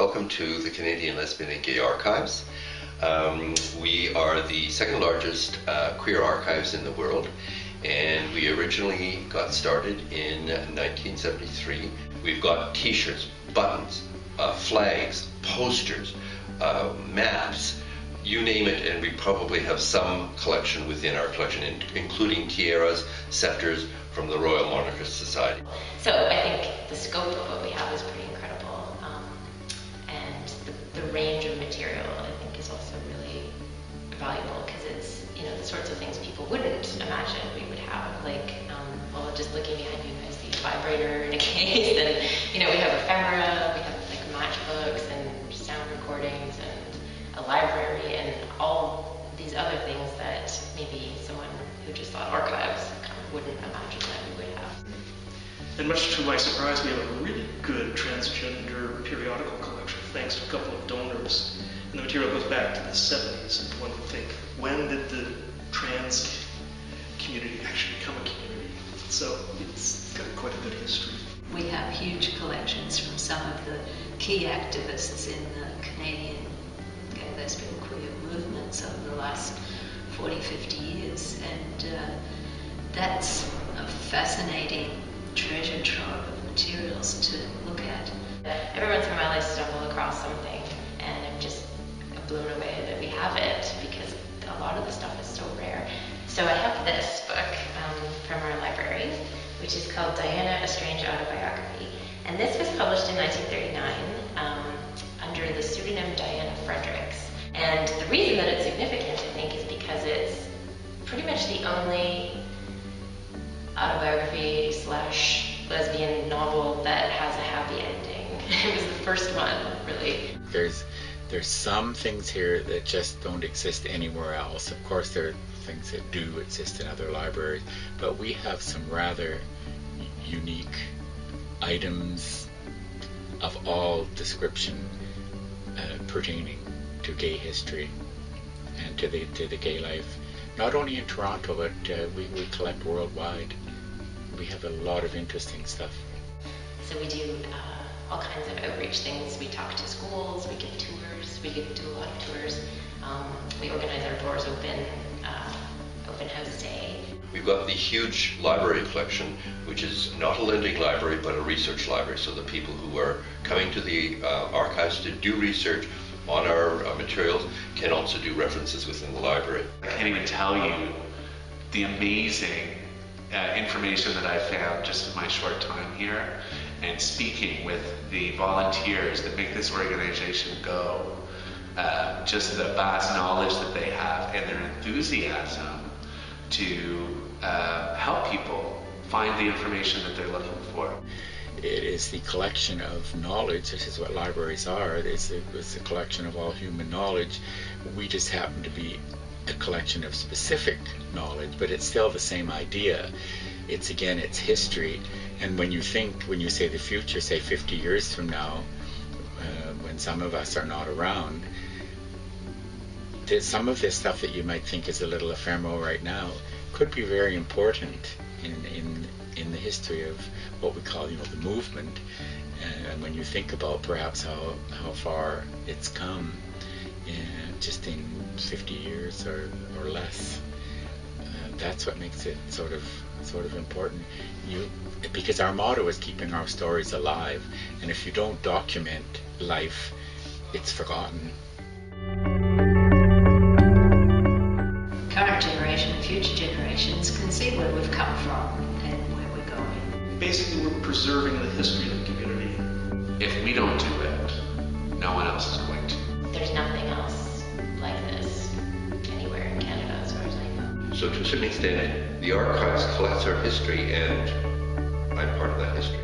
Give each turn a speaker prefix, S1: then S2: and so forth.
S1: welcome to the Canadian Lesbian and Gay Archives. We are the second largest queer archives in the world, and we originally got started in 1973. We've got t-shirts, buttons, flags, posters, maps, you name it, and we probably have some collection within our collection, including tiaras, scepters from the Royal Monarchist Society.
S2: So I think the scope of what we have is pretty incredible, and the range of material I think is also really valuable, because it's, you know, the sorts of things people wouldn't imagine we would have, like, well, just looking behind you, I see a vibrator in a case, and, you know, we have ephemera, we have like matchbooks and sound recordings and a library and all these other things that maybe someone who just thought archives kind of wouldn't imagine that we would have.
S3: And much to my surprise, we have a really good transgender periodical collection, thanks to a couple of donors. And the material goes back to the 70s, and one would think, when did the trans community actually become a community? So it's got quite a good history.
S4: We have huge collections from some of the key activists in the Canadian gay, lesbian, queer movements over the last 40, 50 years. And that's a fascinating treasure trove of materials to look at.
S2: Every once in a while I stumble across something and I'm just blown away that we have it, because a lot of the stuff is so rare. So I have this book from our library, which is called Diana, A Strange Autobiography. And this was published in 1939 under the pseudonym Diana Fredericks. And the reason that it's significant, I think, is because it's pretty much the only autobiography / lesbian novel that has a happy ending. It was the first one, really.
S5: There's some things here that just don't exist anywhere else. Of course, there are things that do exist in other libraries, but we have some rather unique items of all description pertaining to gay history and to the gay life. Not only in Toronto, but we collect worldwide. We have a lot of interesting stuff.
S2: So we do all kinds of outreach things. We talk to schools, we give tours, we do a lot of tours. We organize our doors open house day.
S1: We've got the huge library collection, which is not a lending library, but a research library, so the people who are coming to the archives to do research on our materials can also do references within the library.
S6: I can't even tell you the amazing information that I found just in my short time here, and speaking with the volunteers that make this organization go, just the vast knowledge that they have and their enthusiasm to help people find the information that they're looking for.
S5: It is the collection of knowledge. This is what libraries are. It's a collection of all human knowledge. We just happen to be a collection of specific knowledge, but it's still the same idea. It's, again, it's history. And when you say the future, say 50 years from now, when some of us are not around, some of this stuff that you might think is a little ephemeral right now could be very important in the history of what we call, you know, the movement. And when you think about perhaps how far it's come just in 50 years or less, that's what makes it sort of important. Because our motto is keeping our stories alive, and if you don't document life, it's forgotten.
S4: Current generation and future generations can see where we've come from and where we're going.
S3: Basically, we're preserving the history of the community.
S6: If we don't do it, no one else is going to.
S2: There's nothing else like this anywhere in Canada, as far as I know.
S1: So to a certain extent, the archives collects our history, and I'm part of that history.